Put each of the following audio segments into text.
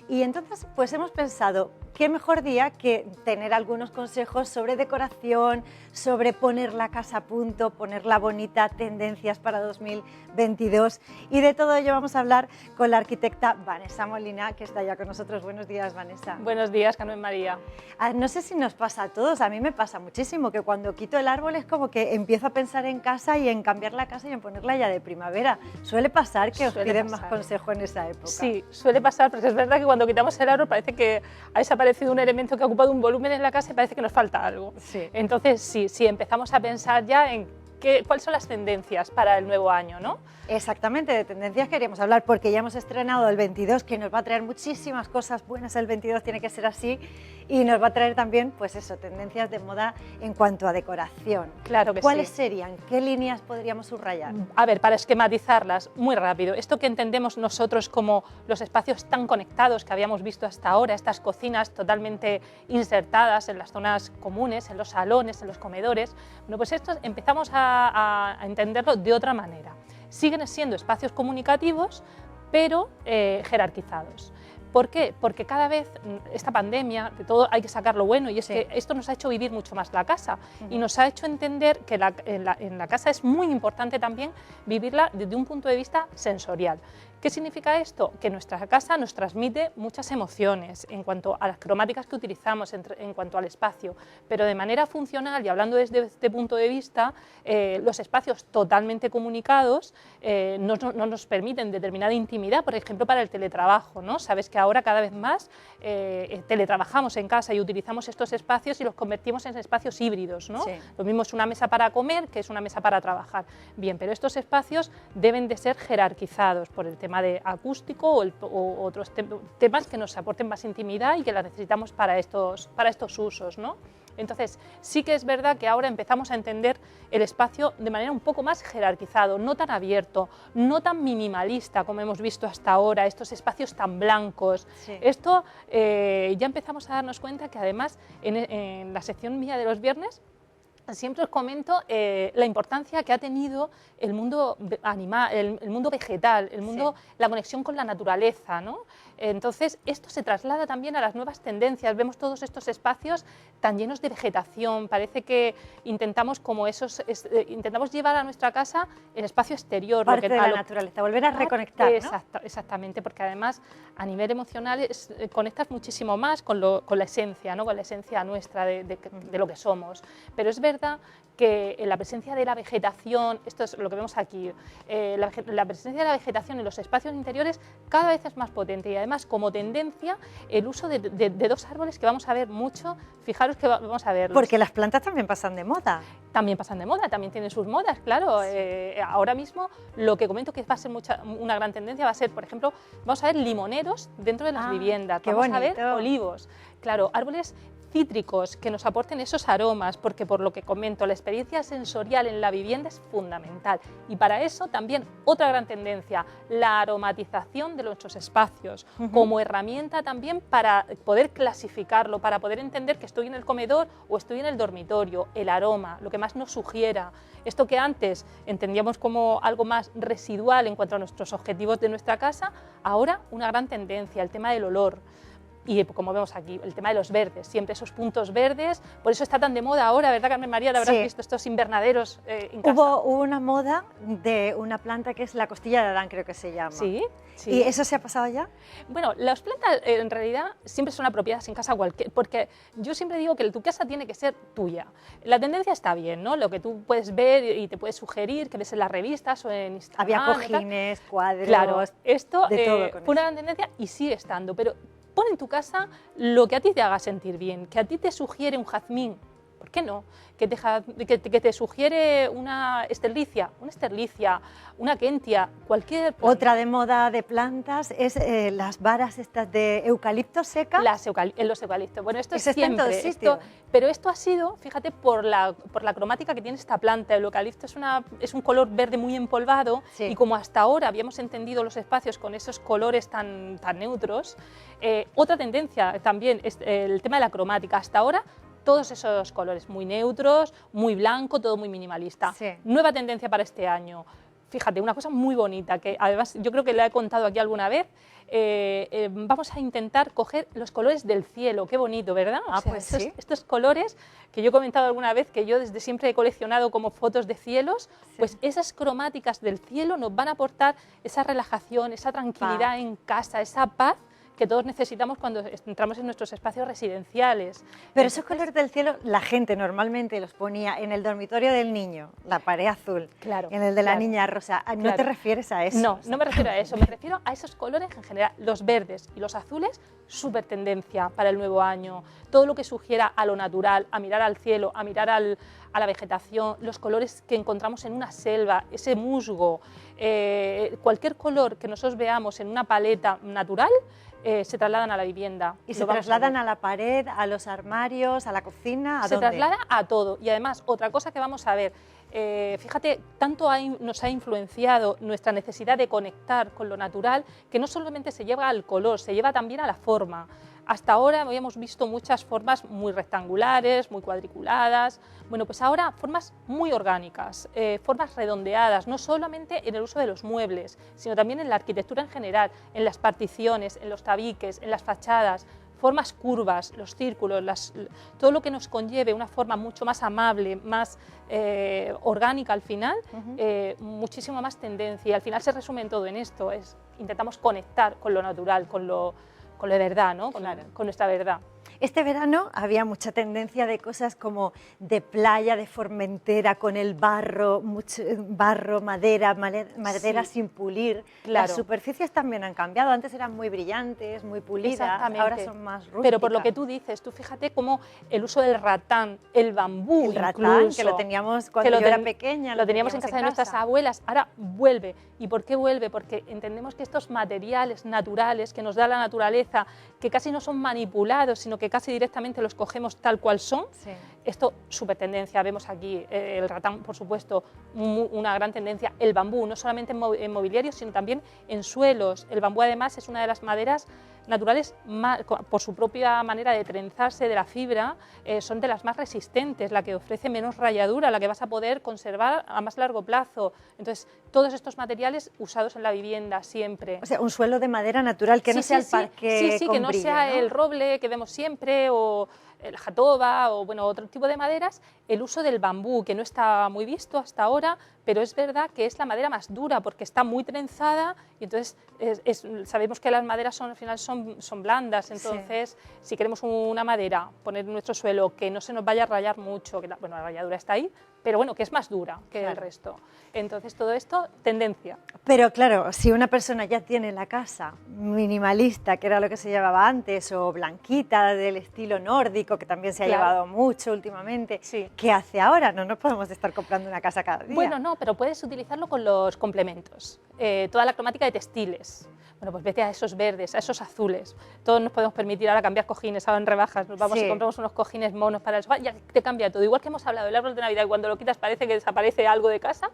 Y entonces pues hemos pensado, qué mejor día que tener algunos consejos sobre decoración, sobre poner la casa a punto, ponerla bonita, tendencias para 2022, y de todo ello vamos a hablar con la arquitecta Vanessa Molina, que está ya con nosotros. Buenos días, Vanessa. Buenos días, Carmen María. No sé si nos pasa a todos, a mí me pasa muchísimo, que cuando quito el árbol es como que empiezo a pensar en casa y en cambiar la casa y en ponerla ya de primavera. ¿Suele pasar que os piden más consejo en esa época? Sí, suele pasar, porque es verdad que cuando quitamos el árbol parece que ha desaparecido un elemento que ha ocupado un volumen en la casa y parece que nos falta algo. Sí. Entonces, sí, empezamos a pensar ya en cuáles son las tendencias para el nuevo año, ¿no? Exactamente, de tendencias queríamos hablar, porque ya hemos estrenado el 22, que nos va a traer muchísimas cosas buenas. El 22 tiene que ser así, y nos va a traer también, pues eso, tendencias de moda en cuanto a decoración. Claro que sí. ¿Cuáles serían? ¿Qué líneas podríamos subrayar? A ver, para esquematizarlas, muy rápido, esto que entendemos nosotros como los espacios tan conectados que habíamos visto hasta ahora, estas cocinas totalmente insertadas en las zonas comunes, en los salones, en los comedores, bueno, pues esto empezamos a entenderlo de otra manera. Siguen siendo espacios comunicativos, pero jerarquizados. ¿Por qué? Porque cada vez esta pandemia, de todo hay que sacar lo bueno, y es que esto nos ha hecho vivir mucho más la casa y nos ha hecho entender que en la casa es muy importante también vivirla desde un punto de vista sensorial. ¿Qué significa esto? Que nuestra casa nos transmite muchas emociones en cuanto a las cromáticas que utilizamos, en cuanto al espacio, pero de manera funcional, y hablando desde este punto de vista, los espacios totalmente comunicados no nos permiten determinada intimidad, por ejemplo, para el teletrabajo, ¿no? Sabes que ahora cada vez más teletrabajamos en casa y utilizamos estos espacios y los convertimos en espacios híbridos, ¿no? Sí. Lo mismo es una mesa para comer que es una mesa para trabajar. Bien, pero estos espacios deben de ser jerarquizados por el tema de acústico o otros temas que nos aporten más intimidad y que la necesitamos para estos usos, ¿no? Entonces, sí que es verdad que ahora empezamos a entender el espacio de manera un poco más jerarquizado, no tan abierto, no tan minimalista como hemos visto hasta ahora, estos espacios tan blancos. Sí. Esto ya empezamos a darnos cuenta que además en la sección mía de los viernes siempre os comento la importancia que ha tenido el mundo animal, el mundo vegetal, el mundo, la conexión con la naturaleza, ¿no? Entonces, esto se traslada también a las nuevas tendencias. Vemos todos estos espacios tan llenos de vegetación. Parece que intentamos intentamos llevar a nuestra casa el espacio exterior. Parte de la naturaleza, volver a reconectar, ¿no? Exactamente, porque además a nivel emocional conectas muchísimo más con la esencia, ¿no? Con la esencia nuestra de lo que somos. Pero es verdad que en la presencia de la vegetación, esto es lo que vemos aquí, la presencia de la vegetación en los espacios interiores cada vez es más potente, y además como tendencia el uso de dos árboles que vamos a ver mucho. Fijaros que vamos a verlos. Porque las plantas también pasan de moda. También pasan de moda, también tienen sus modas, claro. Ahora mismo lo que comento que va a ser una gran tendencia va a ser, por ejemplo, vamos a ver limoneros dentro de las viviendas, vamos a ver olivos, claro, árboles cítricos que nos aporten esos aromas, porque por lo que comento, la experiencia sensorial en la vivienda es fundamental, y para eso también otra gran tendencia, la aromatización de nuestros espacios, como herramienta también para poder clasificarlo, para poder entender que estoy en el comedor o estoy en el dormitorio, el aroma, lo que más nos sugiera. Esto que antes entendíamos como algo más residual en cuanto a nuestros objetivos de nuestra casa, ahora una gran tendencia, el tema del olor. Y como vemos aquí, el tema de los verdes, siempre esos puntos verdes, por eso está tan de moda ahora, ¿verdad, Carmen María? Te habrás visto estos invernaderos en casa. Hubo una moda de una planta que es la costilla de Adán, creo que se llama. Sí. ¿Y eso se ha pasado ya? Bueno, las plantas en realidad siempre son apropiadas en casa porque yo siempre digo que tu casa tiene que ser tuya. La tendencia está bien, ¿no? Lo que tú puedes ver y te puedes sugerir, que ves en las revistas o en Instagram. Había cojines, cuadros, claro, esto de todo con fue una gran tendencia y sigue estando, pero pon en tu casa lo que a ti te haga sentir bien, que a ti te sugiere un jazmín, ¿por qué no? Que te sugiere una esterlicia, una kentia, cualquier planta. Otra de moda de plantas es las varas estas de eucalipto seca. Los eucaliptos. Bueno, esto es está en todo sitio. Pero esto ha sido, fíjate, por la cromática que tiene esta planta. El eucalipto es un color verde muy empolvado, y como hasta ahora habíamos entendido los espacios con esos colores tan neutros, otra tendencia también es el tema de la cromática. Hasta ahora todos esos colores muy neutros, muy blanco, todo muy minimalista. Nueva tendencia para este año: fíjate, una cosa muy bonita, que además yo creo que la he contado aquí alguna vez. Vamos a intentar coger los colores del cielo, qué bonito, ¿verdad? Ah, pues sí. Estos colores que yo he comentado alguna vez, que yo desde siempre he coleccionado como fotos de cielos, Sí. pues esas cromáticas del cielo nos van a aportar esa relajación, esa tranquilidad en casa, esa paz que todos necesitamos cuando entramos en nuestros espacios residenciales. Pero esos colores del cielo, la gente normalmente los ponía en el dormitorio del niño, la pared azul, Claro, en el de la claro, niña rosa. ¿No claro. te refieres a eso? No, no me refiero a eso, me refiero a esos colores en general. Los verdes y los azules, súper tendencia para el nuevo año. Todo lo que sugiera a lo natural, a mirar al cielo, a mirar a la vegetación, los colores que encontramos en una selva, ese musgo, cualquier color que nosotros veamos en una paleta natural, se trasladan a la vivienda. ¿Y se trasladan a la pared, a los armarios, a la cocina? ¿A Se dónde? traslada a todo. Y además, otra cosa que vamos a ver, fíjate, tanto nos ha influenciado nuestra necesidad de conectar con lo natural, que no solamente se lleva al color, se lleva también a la forma. Hasta ahora habíamos visto muchas formas muy rectangulares, muy cuadriculadas. Bueno, pues ahora formas muy orgánicas, formas redondeadas, no solamente en el uso de los muebles, sino también en la arquitectura en general, en las particiones, en los tabiques, en las fachadas, formas curvas, los círculos, todo lo que nos conlleve una forma mucho más amable, más orgánica al final, muchísimo más tendencia. Y al final se resume en todo en esto, intentamos conectar con lo natural, con lo de verdad, ¿no? Con nuestra verdad. Este verano había mucha tendencia de cosas como de playa, de Formentera, con el barro, mucho barro, madera Sí. sin pulir. Claro. Las superficies también han cambiado, antes eran muy brillantes, muy pulidas, Exactamente. ahora son más rústicas. Pero por lo que tú dices, tú fíjate cómo el uso del ratán, el bambú, El ratán, incluso, que lo teníamos cuando yo era pequeña. Lo teníamos en casa de nuestras abuelas, ahora vuelve. ¿Y por qué vuelve? Porque entendemos que estos materiales naturales que nos da la naturaleza, que casi no son manipulados, sino que casi directamente los cogemos tal cual son, Sí. esto súper tendencia. Vemos aquí el ratán, por supuesto, una gran tendencia. El bambú, no solamente en mobiliario, sino también en suelos. El bambú además es una de las maderas naturales, por su propia manera de trenzarse de la fibra, son de las más resistentes, la que ofrece menos rayadura, la que vas a poder conservar a más largo plazo. Entonces, todos estos materiales usados en la vivienda siempre. O sea, un suelo de madera natural, que no sea el parqué con que no brillo, sea ¿no? el roble que vemos siempre, o el jatoba, o bueno, otro tipo de maderas. El uso del bambú, que no está muy visto hasta ahora, pero es verdad que es la madera más dura porque está muy trenzada y entonces sabemos que las maderas al final son blandas, entonces si queremos una madera, poner en nuestro suelo que no se nos vaya a rayar mucho, que bueno, la ralladura está ahí, pero bueno, que es más dura que el resto. Entonces todo esto, tendencia. Pero claro, si una persona ya tiene la casa minimalista, que era lo que se llevaba antes, o blanquita, del estilo nórdico, que también se ha llevado mucho últimamente, Sí. ¿qué hace ahora? No nos podemos estar comprando una casa cada día. Bueno, no, pero puedes utilizarlo con los complementos, toda la cromática de textiles. Bueno, pues vete a esos verdes, a esos azules. Todos nos podemos permitir ahora cambiar cojines, ahora en rebajas, nos vamos y compramos unos cojines monos para el sofá, ya te cambia todo. Igual que hemos hablado del árbol de Navidad, y cuando lo quitas parece que desaparece algo de casa,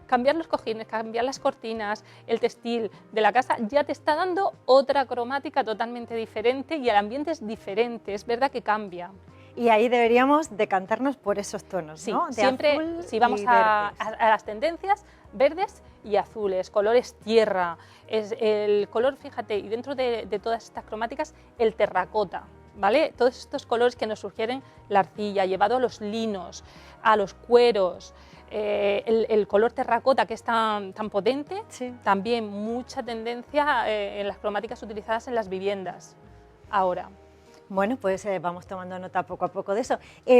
cambiar los cojines, cambiar las cortinas, el textil de la casa, ya te está dando otra cromática totalmente diferente y el ambiente es diferente, es verdad que cambia. Y ahí deberíamos decantarnos por esos tonos, Sí, ¿no? De siempre azul si vamos y a verdes. las tendencias, verdes y azules, colores tierra, es el color, fíjate, y dentro de todas estas cromáticas, el terracota, ¿vale? Todos estos colores que nos sugieren la arcilla, llevado a los linos, a los cueros, el color terracota que es tan potente, también mucha tendencia en las cromáticas utilizadas en las viviendas ahora. Bueno, pues vamos tomando nota poco a poco de eso.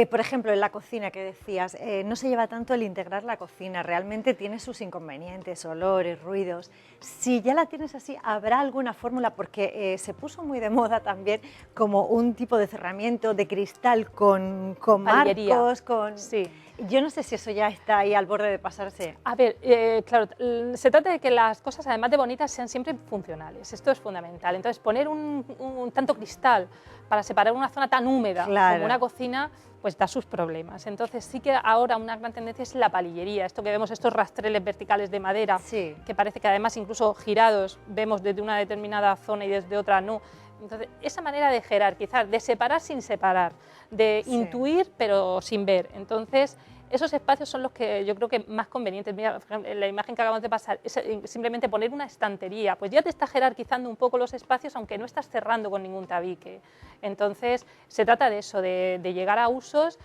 Por ejemplo, en la cocina que decías, no se lleva tanto el integrar la cocina, realmente tiene sus inconvenientes, olores, ruidos. Si ya la tienes así, ¿habrá alguna fórmula? Porque se puso muy de moda también como un tipo de cerramiento de cristal con marcos, con... Sí. Yo no sé si eso ya está ahí al borde de pasarse. A ver, claro, se trata de que las cosas, además de bonitas, sean siempre funcionales. Esto es fundamental. Entonces, poner un tanto cristal para separar una zona tan húmeda como una cocina, pues da sus problemas. Entonces, sí que ahora una gran tendencia es la palillería. Esto que vemos, estos rastreles verticales de madera, que parece que además incluso girados, vemos desde una determinada zona y desde otra no. Entonces, esa manera de jerarquizar, de separar sin separar, de intuir pero sin ver. Entonces, esos espacios son los que yo creo que más convenientes. Mira, por ejemplo, en la imagen que acabamos de pasar, es simplemente poner una estantería, pues ya te está jerarquizando un poco los espacios, aunque no estás cerrando con ningún tabique. Entonces, se trata de eso, de llegar a usos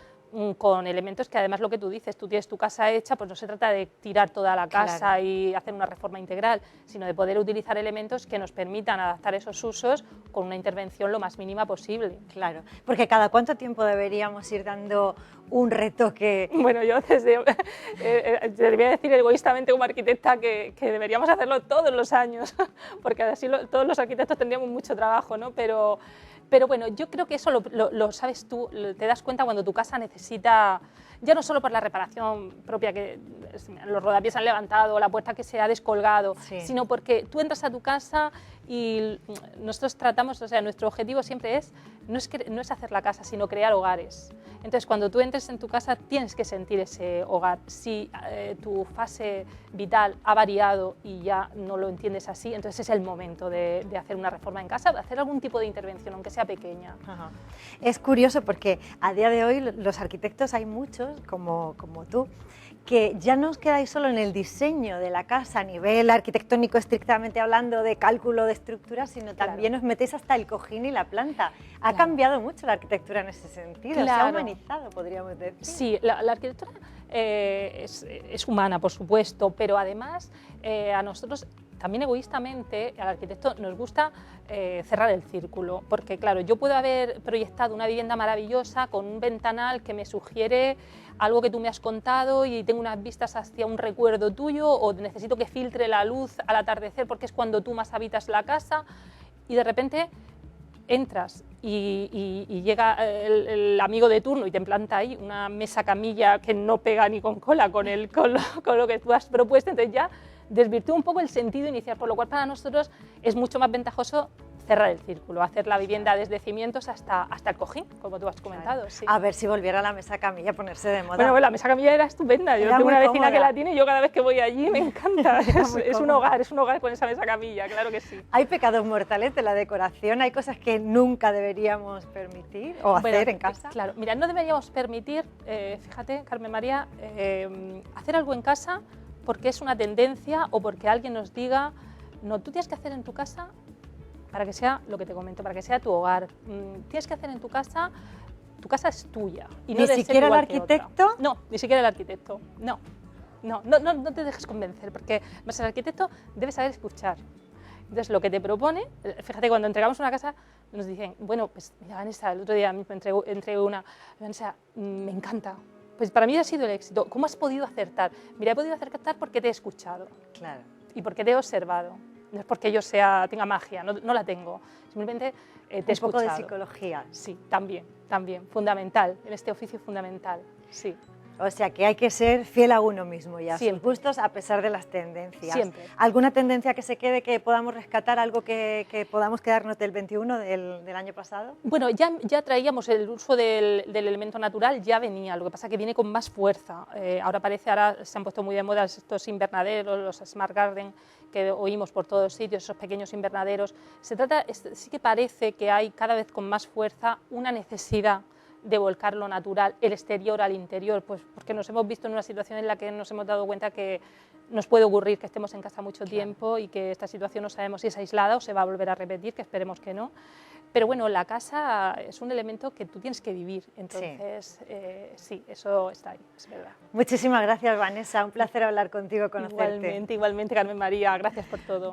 con elementos que además lo que tú dices, tú tienes tu casa hecha, pues no se trata de tirar toda la casa claro. y hacer una reforma integral, sino de poder utilizar elementos que nos permitan adaptar esos usos con una intervención lo más mínima posible. Claro, porque ¿cada cuánto tiempo deberíamos ir dando un retoque? Bueno, yo te voy a decir egoístamente como arquitecta que deberíamos hacerlo todos los años, porque así todos los arquitectos tendríamos mucho trabajo, ¿no? Pero bueno, yo creo que eso lo sabes tú, te das cuenta cuando tu casa necesita, ya no solo por la reparación propia, que los rodapiés han levantado, la puerta que se ha descolgado, sí. sino porque tú entras a tu casa y nosotros tratamos, o sea, nuestro objetivo siempre no es hacer la casa, sino crear hogares. Entonces, cuando tú entres en tu casa, tienes que sentir ese hogar. Si tu fase vital ha variado y ya no lo entiendes así, entonces es el momento de hacer una reforma en casa, de hacer algún tipo de intervención, aunque sea pequeña. Ajá. Es curioso porque a día de hoy los arquitectos hay muchos, como tú, que ya no os quedáis solo en el diseño de la casa a nivel arquitectónico estrictamente hablando de cálculo de estructura, sino también os metéis hasta el cojín y la planta. Ha cambiado mucho la arquitectura en ese sentido, se ha humanizado, podríamos decir. Sí, la arquitectura es humana, por supuesto, pero además a nosotros también egoístamente, al arquitecto nos gusta cerrar el círculo, porque claro, yo puedo haber proyectado una vivienda maravillosa con un ventanal que me sugiere algo que tú me has contado y tengo unas vistas hacia un recuerdo tuyo, o necesito que filtre la luz al atardecer porque es cuando tú más habitas la casa, y de repente entras y llega el amigo de turno y te planta ahí una mesa camilla que no pega ni con cola con lo que tú has propuesto, entonces ya desvirtúa un poco el sentido inicial, por lo cual para nosotros es mucho más ventajoso cerrar el círculo, hacer la vivienda desde cimientos hasta el cojín, como tú has comentado. Sí. A ver si volviera la mesa camilla a ponerse de moda. Bueno, la mesa camilla era estupenda, yo tengo una vecina que la tiene y yo cada vez que voy allí me encanta, es un hogar con esa mesa camilla, claro que sí. ¿Hay pecados mortales de la decoración? ¿Hay cosas que nunca deberíamos permitir o hacer en casa? Claro, mira, no deberíamos permitir, fíjate, Carmen María, hacer algo en casa porque es una tendencia o porque alguien nos diga, no, tú tienes que hacer en tu casa para que sea lo que te comento, para que sea tu hogar. Tienes que hacer en tu casa es tuya. Y no ¿Ni siquiera el arquitecto? No, ni siquiera el arquitecto, no. No te dejes convencer, porque más el arquitecto debe saber escuchar. Entonces, lo que te propone, fíjate, cuando entregamos una casa, nos dicen, bueno, pues mira, Vanessa, el otro día mismo entregué una, Vanessa, me encanta. Pues para mí ha sido el éxito. ¿Cómo has podido acertar? Mira, he podido acertar porque te he escuchado. Claro. Y porque te he observado. No es porque yo tenga magia, no la tengo. Simplemente te he escuchado. Un poco de psicología. Sí, también, fundamental. En este oficio fundamental, sí. O sea, que hay que ser fiel a uno mismo y a Siempre. sus gustos a pesar de las tendencias. Siempre. ¿Alguna tendencia que se quede, que podamos rescatar, algo que podamos quedarnos del 21, del año pasado? Bueno, ya traíamos el uso del elemento natural, ya venía, lo que pasa es que viene con más fuerza. Ahora se han puesto muy de moda estos invernaderos, los Smart Garden, que oímos por todos sitios, esos pequeños invernaderos. Sí que parece que hay cada vez con más fuerza una necesidad de volcar lo natural, el exterior al interior, pues porque nos hemos visto en una situación en la que nos hemos dado cuenta que nos puede ocurrir que estemos en casa mucho tiempo y que esta situación no sabemos si es aislada o se va a volver a repetir, que esperemos que no. Pero bueno, la casa es un elemento que tú tienes que vivir, entonces sí, eso está ahí, es verdad. Muchísimas gracias, Vanessa, un placer hablar contigo, conocerte. Igualmente, Carmen María, gracias por todo.